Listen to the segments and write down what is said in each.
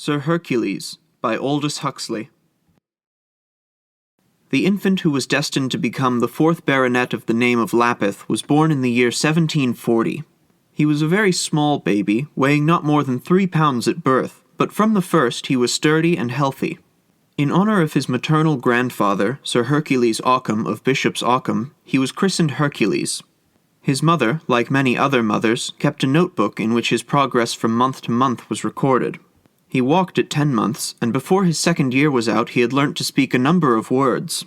Sir Hercules, by Aldous Huxley. The infant who was destined to become the 4th baronet of the name of Lapith was born in the year 1740. He was a very small baby, weighing not more than 3 pounds at birth, but from the first he was sturdy and healthy. In honor of his maternal grandfather, Sir Hercules Occam of Bishop's Occam, he was christened Hercules. His mother, like many other mothers, kept a notebook in which his progress from month to month was recorded. He walked at 10 months, and before his 2nd year was out he had learnt to speak a number of words.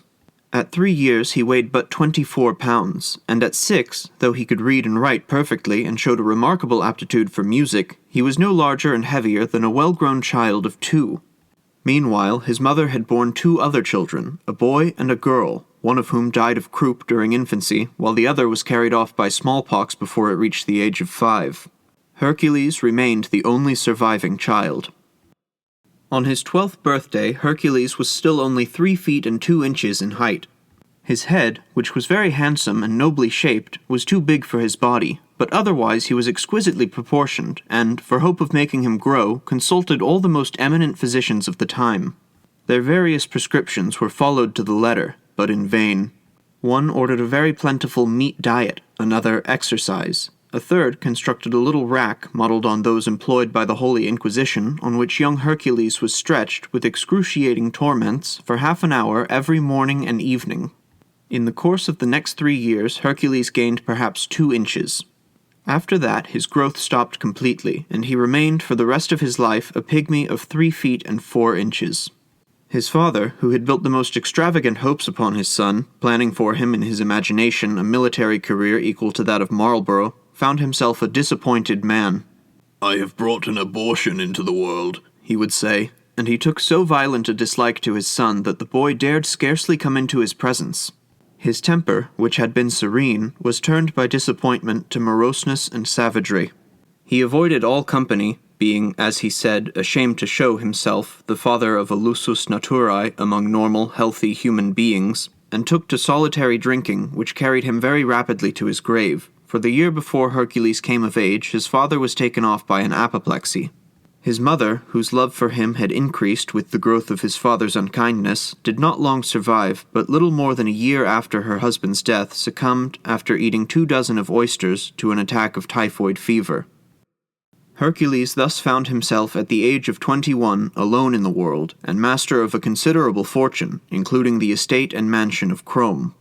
At 3 years he weighed but 24 pounds, and at 6, though he could read and write perfectly and showed a remarkable aptitude for music, he was no larger and heavier than a well-grown child of 2. Meanwhile, his mother had borne 2 other children, a boy and a girl, one of whom died of croup during infancy, while the other was carried off by smallpox before it reached the age of 5. Hercules remained the only surviving child. On his 12th birthday, Hercules was still only 3 feet and 2 inches in height. His head, which was very handsome and nobly shaped, was too big for his body, but otherwise he was exquisitely proportioned, and, for hope of making him grow, consulted all the most eminent physicians of the time. Their various prescriptions were followed to the letter, but in vain. One ordered a very plentiful meat diet, another exercise. A third constructed a little rack modelled on those employed by the Holy Inquisition, on which young Hercules was stretched with excruciating torments for half an hour every morning and evening. In the course of the next 3 years, Hercules gained perhaps 2 inches. After that, his growth stopped completely, and he remained for the rest of his life a pygmy of 3 feet and 4 inches. His father, who had built the most extravagant hopes upon his son, planning for him in his imagination a military career equal to that of Marlborough, found himself a disappointed man. "I have brought an abortion into the world," he would say, and he took so violent a dislike to his son that the boy dared scarcely come into his presence. His temper, which had been serene, was turned by disappointment to moroseness and savagery. He avoided all company, being, as he said, ashamed to show himself the father of a lusus naturae among normal, healthy human beings, and took to solitary drinking, which carried him very rapidly to his grave. For the year before Hercules came of age, his father was taken off by an apoplexy. His mother, whose love for him had increased with the growth of his father's unkindness, did not long survive, but little more than a year after her husband's death succumbed, after eating 24 of oysters, to an attack of typhoid fever. Hercules thus found himself at the age of 21 alone in the world, and master of a considerable fortune, including the estate and mansion of Crome.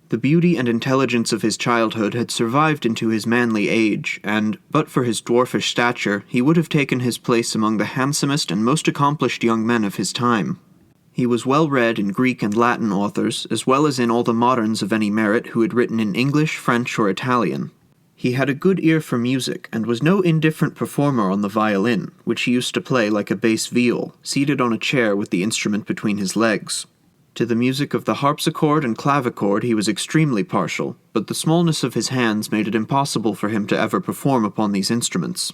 The beauty and intelligence of his childhood had survived into his manly age, and, but for his dwarfish stature, he would have taken his place among the handsomest and most accomplished young men of his time. He was well read in Greek and Latin authors, as well as in all the moderns of any merit who had written in English, French, or Italian. He had a good ear for music, and was no indifferent performer on the violin, which he used to play like a bass viol, seated on a chair with the instrument between his legs. To the music of the harpsichord and clavichord he was extremely partial, but the smallness of his hands made it impossible for him to ever perform upon these instruments.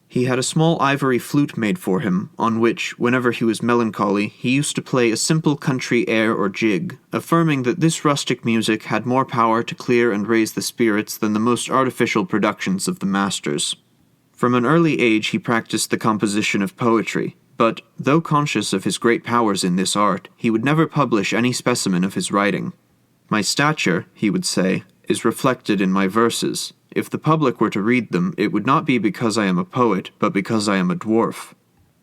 He had a small ivory flute made for him, on which, whenever he was melancholy, he used to play a simple country air or jig, affirming that this rustic music had more power to clear and raise the spirits than the most artificial productions of the masters. From an early age he practiced the composition of poetry, but, though conscious of his great powers in this art, he would never publish any specimen of his writing. "My stature," he would say, "is reflected in my verses. If the public were to read them, it would not be because I am a poet, but because I am a dwarf."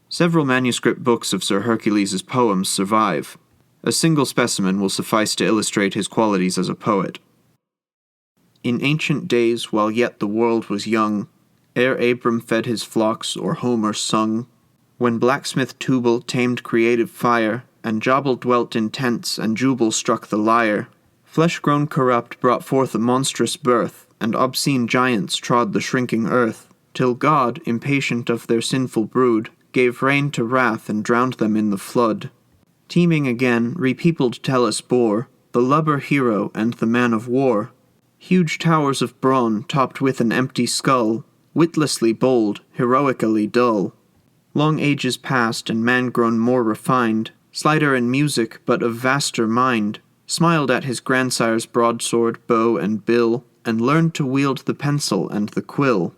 Several manuscript books of Sir Hercules's poems survive. A single specimen will suffice to illustrate his qualities as a poet. "In ancient days, while yet the world was young, ere Abram fed his flocks or Homer sung, when blacksmith Tubal tamed creative fire, and Jobal dwelt in tents, and Jubal struck the lyre, flesh grown corrupt brought forth a monstrous birth, and obscene giants trod the shrinking earth, till God, impatient of their sinful brood, gave rein to wrath and drowned them in the flood. Teeming again, repeopled Tellus bore, the lubber hero and the man of war, huge towers of brawn topped with an empty skull, witlessly bold, heroically dull. Long ages passed, and man grown more refined, slighter in music, but of vaster mind, smiled at his grandsire's broadsword, bow, and bill, and learned to wield the pencil and the quill.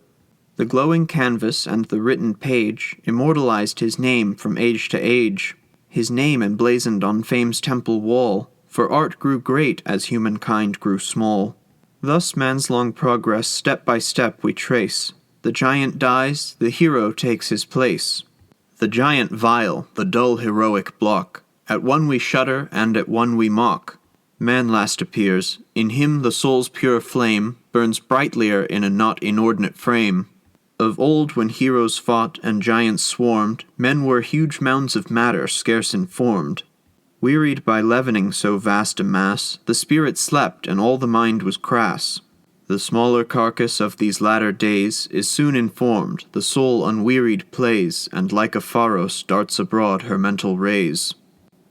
The glowing canvas and the written page immortalized his name from age to age, his name emblazoned on fame's temple wall, for art grew great as humankind grew small. Thus man's long progress step by step we trace. The giant dies, the hero takes his place. The giant vile, the dull heroic block, at one we shudder and at one we mock. Man last appears, in him the soul's pure flame burns brightlier in a not inordinate frame. Of old when heroes fought and giants swarmed, men were huge mounds of matter scarce informed. Wearied by leavening so vast a mass, the spirit slept and all the mind was crass. The smaller carcass of these latter days is soon informed, the soul unwearied plays, and like a pharos darts abroad her mental rays.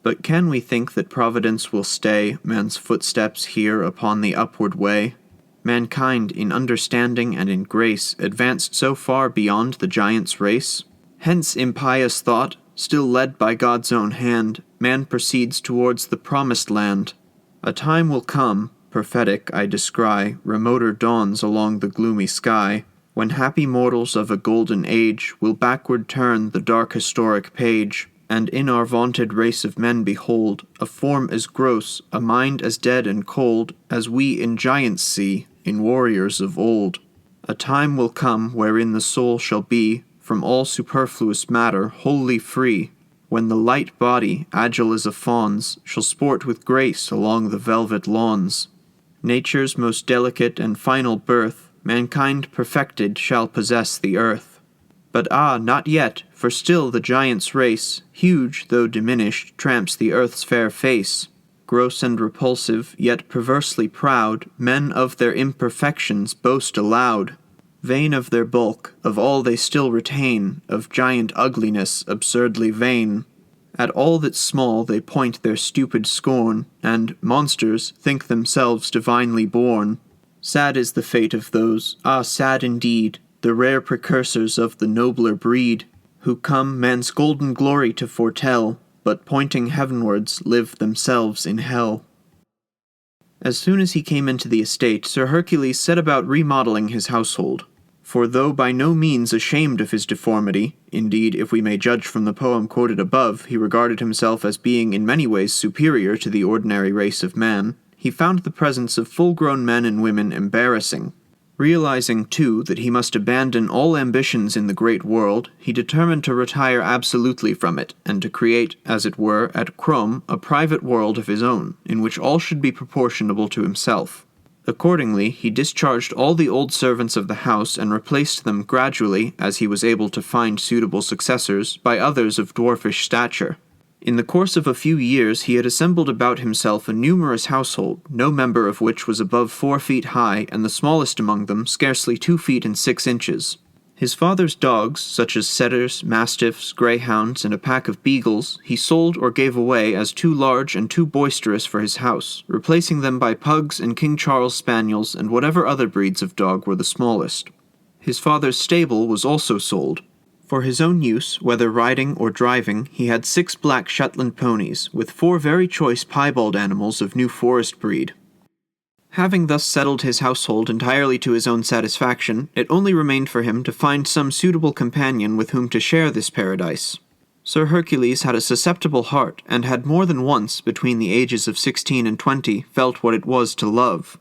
But can we think that Providence will stay man's footsteps here upon the upward way? Mankind in understanding and in grace advanced so far beyond the giant's race? Hence impious thought, still led by God's own hand, man proceeds towards the promised land. A time will come, prophetic I descry, remoter dawns along the gloomy sky, when happy mortals of a golden age will backward turn the dark historic page, and in our vaunted race of men behold a form as gross, a mind as dead and cold, as we in giants see, in warriors of old. A time will come wherein the soul shall be, from all superfluous matter, wholly free, when the light body, agile as a fawn's, shall sport with grace along the velvet lawns. Nature's most delicate and final birth, mankind perfected shall possess the earth. But not yet, for still the giant's race, huge though diminished, tramps the earth's fair face. Gross and repulsive, yet perversely proud, men of their imperfections boast aloud. Vain of their bulk, of all they still retain, of giant ugliness absurdly vain. At all that's small they point their stupid scorn, and, monsters, think themselves divinely born. Sad is the fate of those, sad indeed, the rare precursors of the nobler breed, who come man's golden glory to foretell, but pointing heavenwards live themselves in hell. As soon as he came into the estate, Sir Hercules set about remodeling his household. For though by no means ashamed of his deformity, indeed, if we may judge from the poem quoted above, he regarded himself as being in many ways superior to the ordinary race of man, he found the presence of full-grown men and women embarrassing. Realizing, too, that he must abandon all ambitions in the great world, he determined to retire absolutely from it, and to create, as it were, at Crome, a private world of his own, in which all should be proportionable to himself. Accordingly, he discharged all the old servants of the house and replaced them gradually, as he was able to find suitable successors, by others of dwarfish stature. In the course of a few years he had assembled about himself a numerous household, no member of which was above 4 feet high, and the smallest among them scarcely 2 feet and 6 inches. His father's dogs, such as setters, mastiffs, greyhounds, and a pack of beagles, he sold or gave away as too large and too boisterous for his house, replacing them by pugs and King Charles spaniels and whatever other breeds of dog were the smallest. His father's stable was also sold. For his own use, whether riding or driving, he had 6 black Shetland ponies, with 4 very choice piebald animals of New Forest breed. Having thus settled his household entirely to his own satisfaction, it only remained for him to find some suitable companion with whom to share this paradise. Sir Hercules had a susceptible heart, and had more than once, between the ages of 16 and 20, felt what it was to love.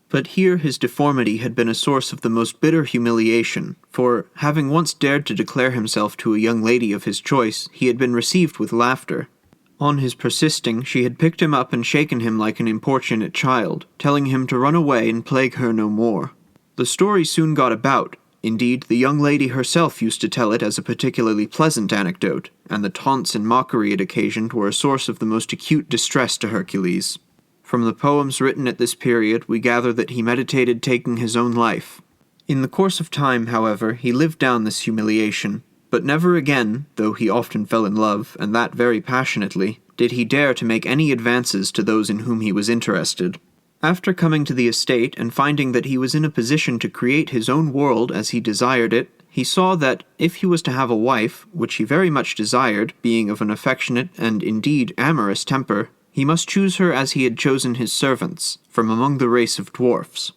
But here his deformity had been a source of the most bitter humiliation, for, having once dared to declare himself to a young lady of his choice, he had been received with laughter. On his persisting, she had picked him up and shaken him like an importunate child, telling him to run away and plague her no more. The story soon got about. Indeed, the young lady herself used to tell it as a particularly pleasant anecdote, and the taunts and mockery it occasioned were a source of the most acute distress to Hercules. From the poems written at this period, we gather that he meditated taking his own life. In the course of time, however, he lived down this humiliation, but never again, though he often fell in love, and that very passionately, did he dare to make any advances to those in whom he was interested. After coming to the estate and finding that he was in a position to create his own world as he desired it, he saw that, if he was to have a wife, which he very much desired, being of an affectionate and indeed amorous temper, he must choose her as he had chosen his servants, from among the race of dwarfs.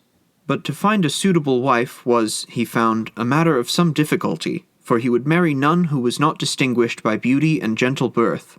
But to find a suitable wife was, he found, a matter of some difficulty, for he would marry none who was not distinguished by beauty and gentle birth.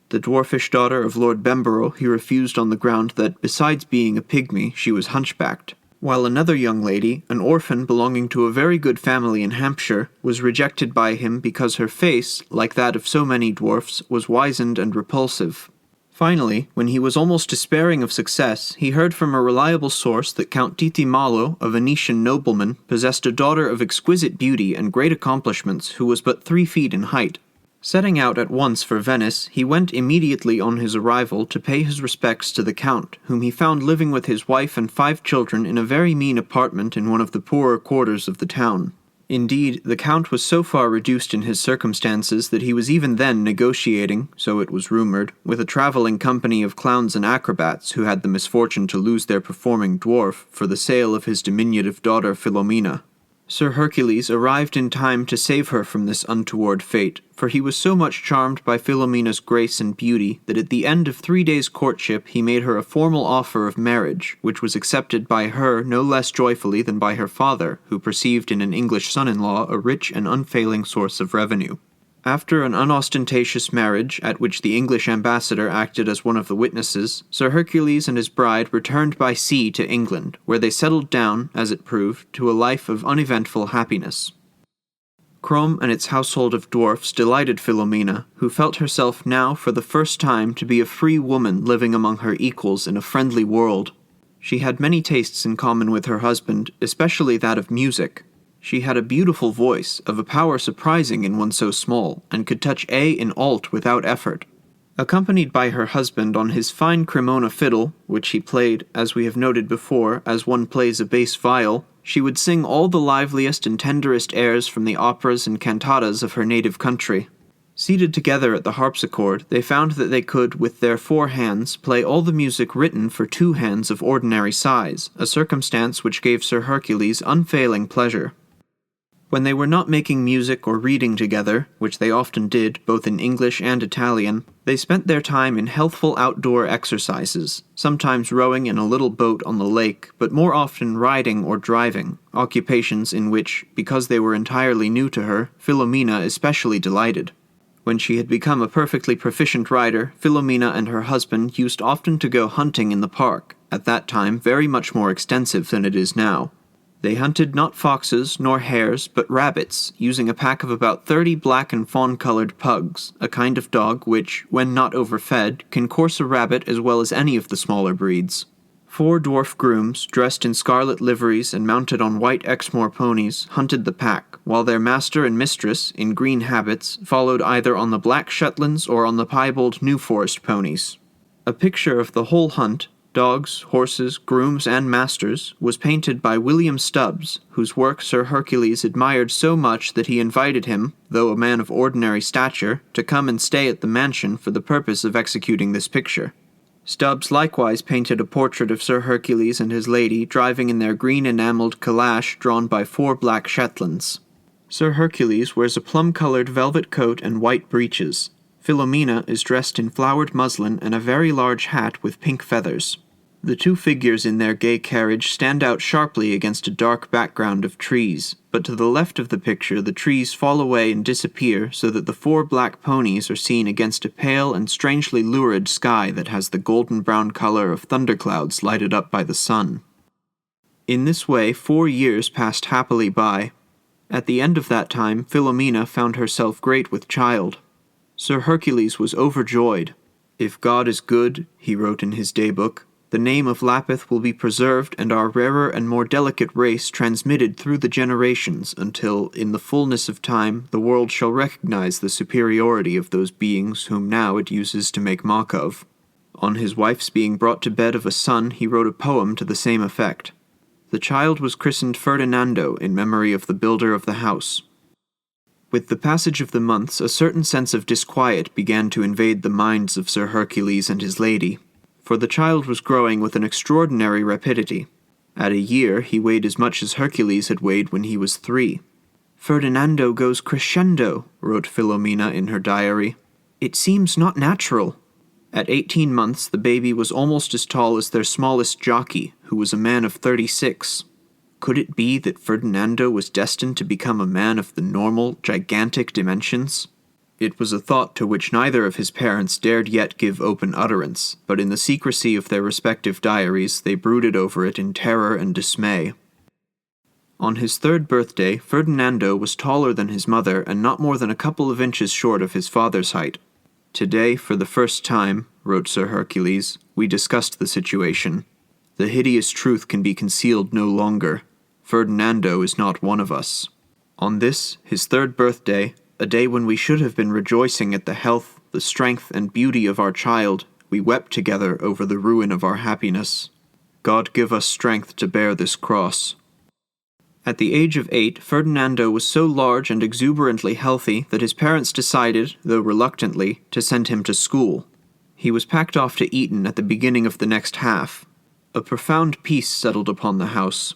The dwarfish daughter of Lord Bemborough he refused on the ground that, besides being a pygmy, she was hunchbacked, while another young lady, an orphan belonging to a very good family in Hampshire, was rejected by him because her face, like that of so many dwarfs, was wizened and repulsive. Finally, when he was almost despairing of success, he heard from a reliable source that Count ᚞ᚹᚖᚱᚷ᚟ᚉ, a Venetian nobleman, possessed a daughter of exquisite beauty and great accomplishments who was but 3 feet in height. Setting out at once for Venice, he went immediately on his arrival to pay his respects to the Count, whom he found living with his wife and 5 children in a very mean apartment in one of the poorer quarters of the town. Indeed, the Count was so far reduced in his circumstances that he was even then negotiating, so it was rumored, with a travelling company of clowns and acrobats who had the misfortune to lose their performing dwarf for the sale of his diminutive daughter Philomena. Sir Hercules arrived in time to save her from this untoward fate, for he was so much charmed by Philomena's grace and beauty that at the end of 3 days' courtship he made her a formal offer of marriage, which was accepted by her no less joyfully than by her father, who perceived in an English son-in-law a rich and unfailing source of revenue. After an unostentatious marriage, at which the English ambassador acted as one of the witnesses, Sir Hercules and his bride returned by sea to England, where they settled down, as it proved, to a life of uneventful happiness. Crome and its household of dwarfs delighted Philomena, who felt herself now for the first time to be a free woman living among her equals in a friendly world. She had many tastes in common with her husband, especially that of music. She had a beautiful voice, of a power surprising in one so small, and could touch A in alt without effort. Accompanied by her husband on his fine Cremona fiddle, which he played, as we have noted before, as one plays a bass viol, she would sing all the liveliest and tenderest airs from the operas and cantatas of her native country. Seated together at the harpsichord, they found that they could, with their 4 hands, play all the music written for 2 hands of ordinary size, a circumstance which gave Sir Hercules unfailing pleasure. When they were not making music or reading together, which they often did, both in English and Italian, they spent their time in healthful outdoor exercises, sometimes rowing in a little boat on the lake, but more often riding or driving, occupations in which, because they were entirely new to her, Philomena especially delighted. When she had become a perfectly proficient rider, Philomena and her husband used often to go hunting in the park, at that time very much more extensive than it is now. They hunted not foxes nor hares, but rabbits, using a pack of about 30 black and fawn-colored pugs, a kind of dog which, when not overfed, can course a rabbit as well as any of the smaller breeds. 4 dwarf grooms, dressed in scarlet liveries and mounted on white Exmoor ponies, hunted the pack, while their master and mistress, in green habits, followed either on the black Shetlands or on the piebald New Forest ponies. A picture of the whole hunt, dogs, horses, grooms, and masters, was painted by William Stubbs, whose work Sir Hercules admired so much that he invited him, though a man of ordinary stature, to come and stay at the mansion for the purpose of executing this picture. Stubbs likewise painted a portrait of Sir Hercules and his lady driving in their green enamelled calash drawn by 4 black Shetlands. Sir Hercules wears a plum-coloured velvet coat and white breeches. Philomena is dressed in flowered muslin and a very large hat with pink feathers. The 2 figures in their gay carriage stand out sharply against a dark background of trees, but to the left of the picture the trees fall away and disappear so that the 4 black ponies are seen against a pale and strangely lurid sky that has the golden-brown color of thunderclouds lighted up by the sun. In this way 4 years passed happily by. At the end of that time Philomena found herself great with child. Sir Hercules was overjoyed. "If God is good," he wrote in his daybook, "the name of Lapith will be preserved and our rarer and more delicate race transmitted through the generations until, in the fullness of time, the world shall recognize the superiority of those beings whom now it uses to make mock of." On his wife's being brought to bed of a son, he wrote a poem to the same effect. The child was christened Ferdinando in memory of the builder of the house. With the passage of the months, a certain sense of disquiet began to invade the minds of Sir Hercules and his lady, for the child was growing with an extraordinary rapidity. At a year, he weighed as much as Hercules had weighed when he was 3. "Ferdinando goes crescendo," wrote Philomena in her diary. "It seems not natural." At 18 months, the baby was almost as tall as their smallest jockey, who was a man of 36. Could it be that Ferdinando was destined to become a man of the normal, gigantic dimensions? It was a thought to which neither of his parents dared yet give open utterance, but in the secrecy of their respective diaries they brooded over it in terror and dismay. On his 3rd birthday, Ferdinando was taller than his mother and not more than a couple of inches short of his father's height. "Today, for the first time," wrote Sir Hercules, "we discussed the situation. The hideous truth can be concealed no longer. Ferdinando is not one of us." On this, his 3rd birthday, a day when we should have been rejoicing at the health, the strength, and beauty of our child, we wept together over the ruin of our happiness. God give us strength to bear this cross. At the age of 8, Ferdinando was so large and exuberantly healthy that his parents decided, though reluctantly, to send him to school. He was packed off to Eton at the beginning of the next half. A profound peace settled upon the house.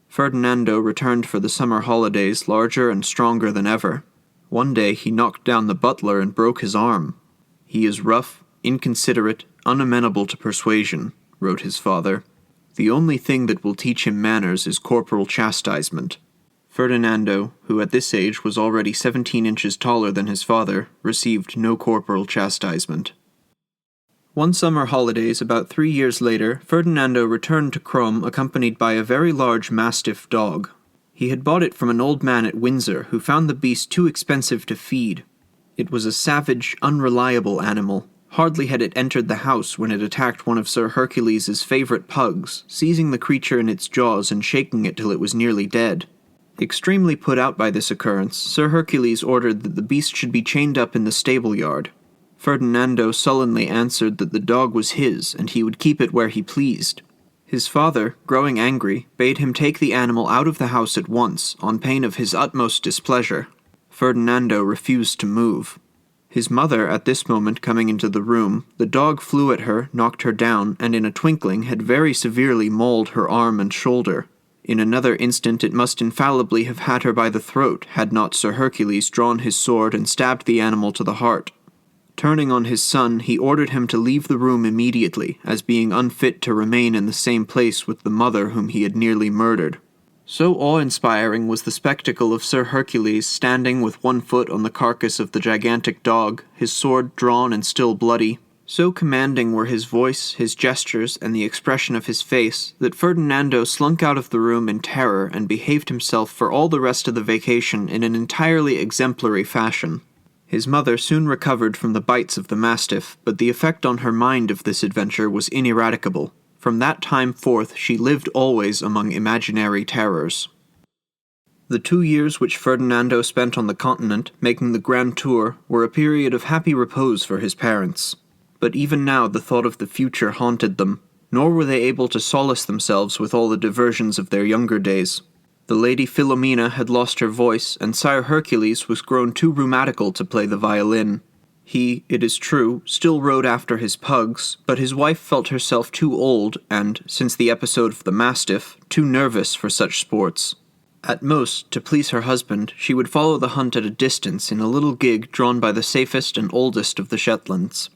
Ferdinando returned for the summer holidays larger and stronger than ever. One day he knocked down the butler and broke his arm. "He is rough, inconsiderate, unamenable to persuasion," wrote his father. "The only thing that will teach him manners is corporal chastisement." Ferdinando, who at this age was already 17 inches taller than his father, received no corporal chastisement. One summer holidays, about 3 years later, Ferdinando returned to Crome accompanied by a very large mastiff dog. He had bought it from an old man at Windsor who found the beast too expensive to feed. It was a savage, unreliable animal. Hardly had it entered the house when it attacked one of Sir Hercules's favorite pugs, seizing the creature in its jaws and shaking it till it was nearly dead. Extremely put out by this occurrence, Sir Hercules ordered that the beast should be chained up in the stable yard. Ferdinando sullenly answered that the dog was his, and he would keep it where he pleased. His father, growing angry, bade him take the animal out of the house at once, on pain of his utmost displeasure. Ferdinando refused to move. His mother, at this moment coming into the room, the dog flew at her, knocked her down, and in a twinkling had very severely mauled her arm and shoulder. In another instant it must infallibly have had her by the throat, had not Sir Hercules drawn his sword and stabbed the animal to the heart. Turning on his son, he ordered him to leave the room immediately, as being unfit to remain in the same place with the mother whom he had nearly murdered. So awe-inspiring was the spectacle of Sir Hercules standing with one foot on the carcass of the gigantic dog, his sword drawn and still bloody. So commanding were his voice, his gestures, and the expression of his face, that Ferdinando slunk out of the room in terror and behaved himself for all the rest of the vacation in an entirely exemplary fashion. His mother soon recovered from the bites of the mastiff, but the effect on her mind of this adventure was ineradicable. From that time forth she lived always among imaginary terrors. The 2 years which Ferdinando spent on the continent, making the grand tour, were a period of happy repose for his parents. But even now the thought of the future haunted them, nor were they able to solace themselves with all the diversions of their younger days. The Lady Philomena had lost her voice, and Sire Hercules was grown too rheumatical to play the violin. He, it is true, still rode after his pugs, but his wife felt herself too old and, since the episode of the mastiff, too nervous for such sports. At most, to please her husband, she would follow the hunt at a distance in a little gig drawn by the safest and oldest of the Shetlands.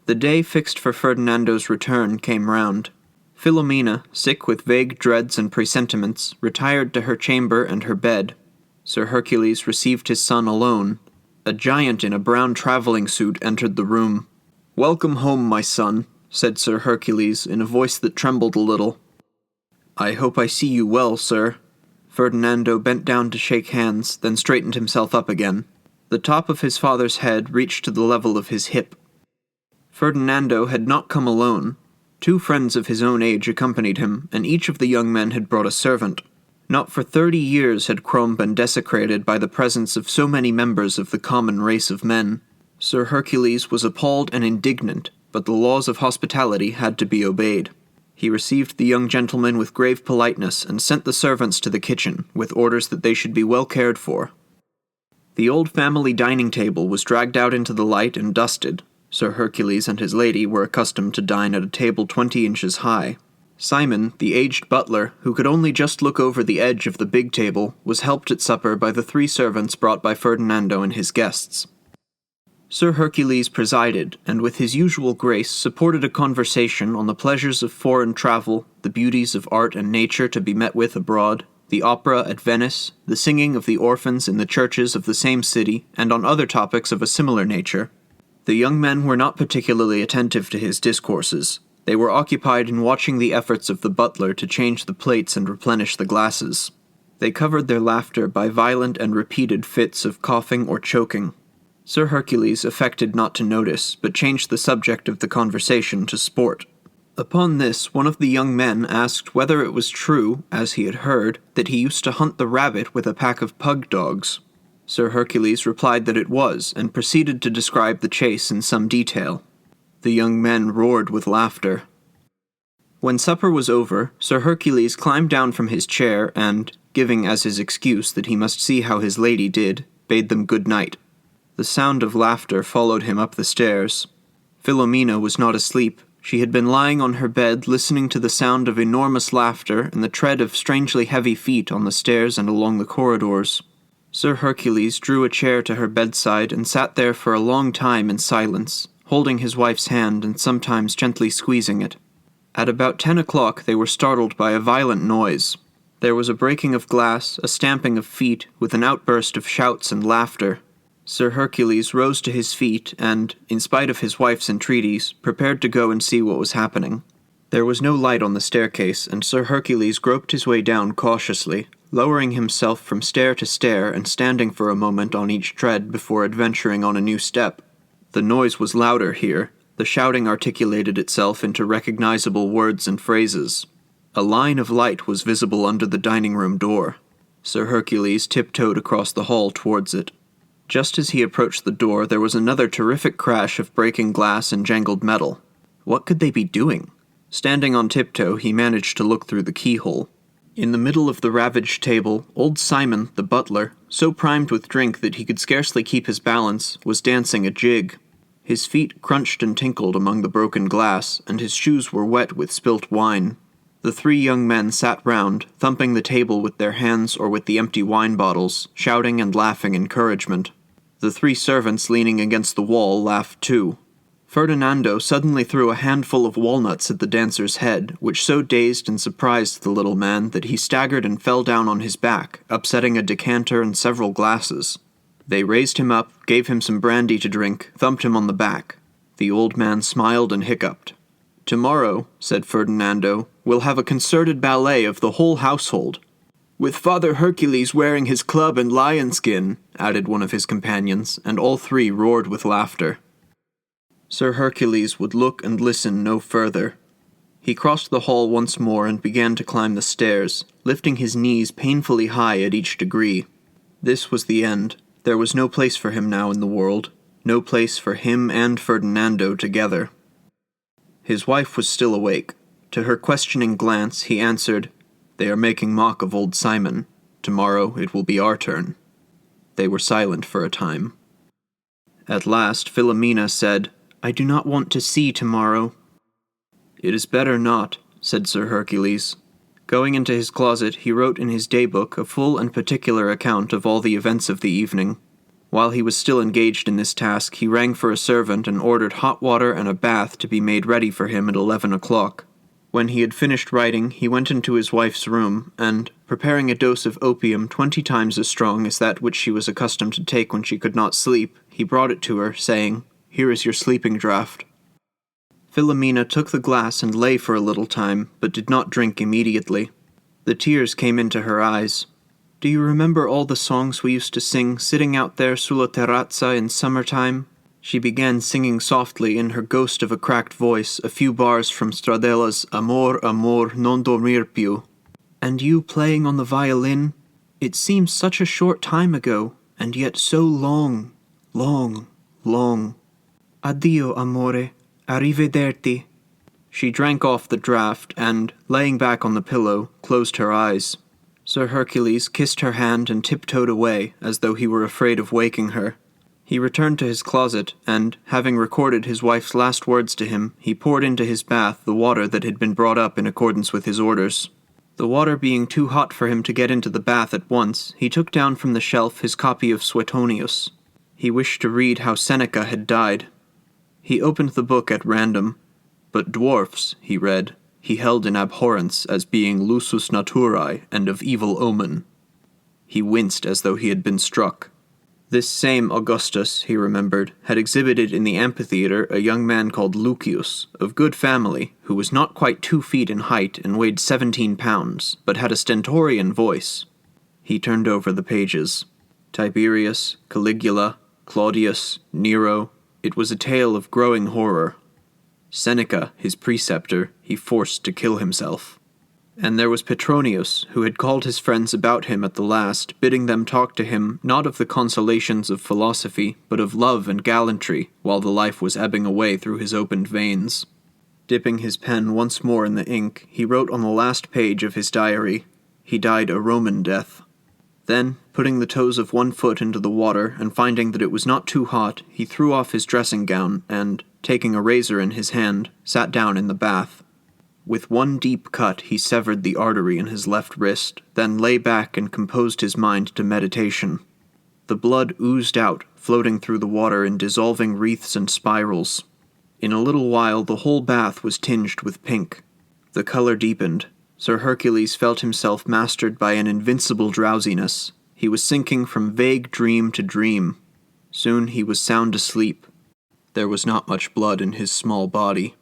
The day fixed for Ferdinando's return came round. Philomena, sick with vague dreads and presentiments, retired to her chamber and her bed. Sir Hercules received his son alone. A giant in a brown travelling suit entered the room. "Welcome home, my son," said Sir Hercules in a voice that trembled a little. "I hope I see you well, sir." Ferdinando bent down to shake hands, then straightened himself up again. The top of his father's head reached to the level of his hip. Ferdinando had not come alone. 2 friends of his own age accompanied him, and each of the young men had brought a servant. Not for 30 years had Crome been desecrated by the presence of so many members of the common race of men. Sir Hercules was appalled and indignant, but the laws of hospitality had to be obeyed. He received the young gentlemen with grave politeness and sent the servants to the kitchen, with orders that they should be well cared for. The old family dining table was dragged out into the light and dusted. Sir Hercules and his lady were accustomed to dine at a table 20 inches high. Simon, the aged butler, who could only just look over the edge of the big table, was helped at supper by the 3 servants brought by Ferdinando and his guests. Sir Hercules presided, and with his usual grace supported a conversation on the pleasures of foreign travel, the beauties of art and nature to be met with abroad, the opera at Venice, the singing of the orphans in the churches of the same city, and on other topics of a similar nature. The young men were not particularly attentive to his discourses. They were occupied in watching the efforts of the butler to change the plates and replenish the glasses. They covered their laughter by violent and repeated fits of coughing or choking. Sir Hercules affected not to notice, but changed the subject of the conversation to sport. Upon this, one of the young men asked whether it was true, as he had heard, that he used to hunt the rabbit with a pack of pug dogs. Sir Hercules replied that it was, and proceeded to describe the chase in some detail. The young men roared with laughter. When supper was over, Sir Hercules climbed down from his chair and, giving as his excuse that he must see how his lady did, bade them good night. The sound of laughter followed him up the stairs. Philomena was not asleep. She had been lying on her bed listening to the sound of enormous laughter and the tread of strangely heavy feet on the stairs and along the corridors. Sir Hercules drew a chair to her bedside and sat there for a long time in silence, holding his wife's hand and sometimes gently squeezing it. At about 10 o'clock they were startled by a violent noise. There was a breaking of glass, a stamping of feet, with an outburst of shouts and laughter. Sir Hercules rose to his feet and, in spite of his wife's entreaties, prepared to go and see what was happening. There was no light on the staircase, and Sir Hercules groped his way down cautiously, lowering himself from stair to stair and standing for a moment on each tread before adventuring on a new step. The noise was louder here. The shouting articulated itself into recognizable words and phrases. A line of light was visible under the dining-room door. Sir Hercules tiptoed across the hall towards it. Just as he approached the door, there was another terrific crash of breaking glass and jangled metal. What could they be doing? Standing on tiptoe, he managed to look through the keyhole. In the middle of the ravaged table, old Simon, the butler, so primed with drink that he could scarcely keep his balance, was dancing a jig. His feet crunched and tinkled among the broken glass, and his shoes were wet with spilt wine. The three young men sat round, thumping the table with their hands or with the empty wine bottles, shouting and laughing encouragement. The three servants leaning against the wall laughed too. Ferdinando suddenly threw a handful of walnuts at the dancer's head, which so dazed and surprised the little man that he staggered and fell down on his back, upsetting a decanter and several glasses. They raised him up, gave him some brandy to drink, thumped him on the back. The old man smiled and hiccuped. "Tomorrow," said Ferdinando, "we'll have a concerted ballet of the whole household." "With Father Hercules wearing his club and lion skin," added one of his companions, and all three roared with laughter. Sir Hercules would look and listen no further. He crossed the hall once more and began to climb the stairs, lifting his knees painfully high at each degree. This was the end. There was no place for him now in the world, no place for him and Ferdinando together. His wife was still awake. To her questioning glance, he answered, "They are making mock of old Simon. Tomorrow it will be our turn." They were silent for a time. At last, Philomena said, "I do not want to see tomorrow." "It is better not," said Sir Hercules. Going into his closet, he wrote in his daybook a full and particular account of all the events of the evening. While he was still engaged in this task, he rang for a servant and ordered hot water and a bath to be made ready for him at 11 o'clock. When he had finished writing, he went into his wife's room, and, preparing a dose of opium 20 times as strong as that which she was accustomed to take when she could not sleep, he brought it to her, saying, "Here is your sleeping draught." Philomena took the glass and lay for a little time, but did not drink immediately. The tears came into her eyes. "Do you remember all the songs we used to sing, sitting out there sulla terrazza in summertime?" She began singing softly in her ghost of a cracked voice a few bars from Stradella's Amor, amor, non dormir più. "And you playing on the violin? It seems such a short time ago, and yet so long, long, long. Addio, amore, arrivederti." She drank off the draught and, laying back on the pillow, closed her eyes. Sir Hercules kissed her hand and tiptoed away, as though he were afraid of waking her. He returned to his closet, and, having recorded his wife's last words to him, he poured into his bath the water that had been brought up in accordance with his orders. The water being too hot for him to get into the bath at once, he took down from the shelf his copy of Suetonius. He wished to read how Seneca had died. He opened the book at random, but dwarfs, he read, he held in abhorrence as being lusus naturae and of evil omen. He winced as though he had been struck. This same Augustus, he remembered, had exhibited in the amphitheater a young man called Lucius, of good family, who was not quite 2 feet in height and weighed 17 pounds, but had a stentorian voice. He turned over the pages. Tiberius, Caligula, Claudius, Nero. It was a tale of growing horror. Seneca, his preceptor, he forced to kill himself. And there was Petronius, who had called his friends about him at the last, bidding them talk to him not of the consolations of philosophy, but of love and gallantry, while the life was ebbing away through his opened veins. Dipping his pen once more in the ink, he wrote on the last page of his diary, he died a Roman death. Then, putting the toes of one foot into the water and finding that it was not too hot, he threw off his dressing gown and, taking a razor in his hand, sat down in the bath. With one deep cut he severed the artery in his left wrist, then lay back and composed his mind to meditation. The blood oozed out, floating through the water in dissolving wreaths and spirals. In a little while the whole bath was tinged with pink. The color deepened. Sir Hercules felt himself mastered by an invincible drowsiness. He was sinking from vague dream to dream. Soon he was sound asleep. There was not much blood in his small body.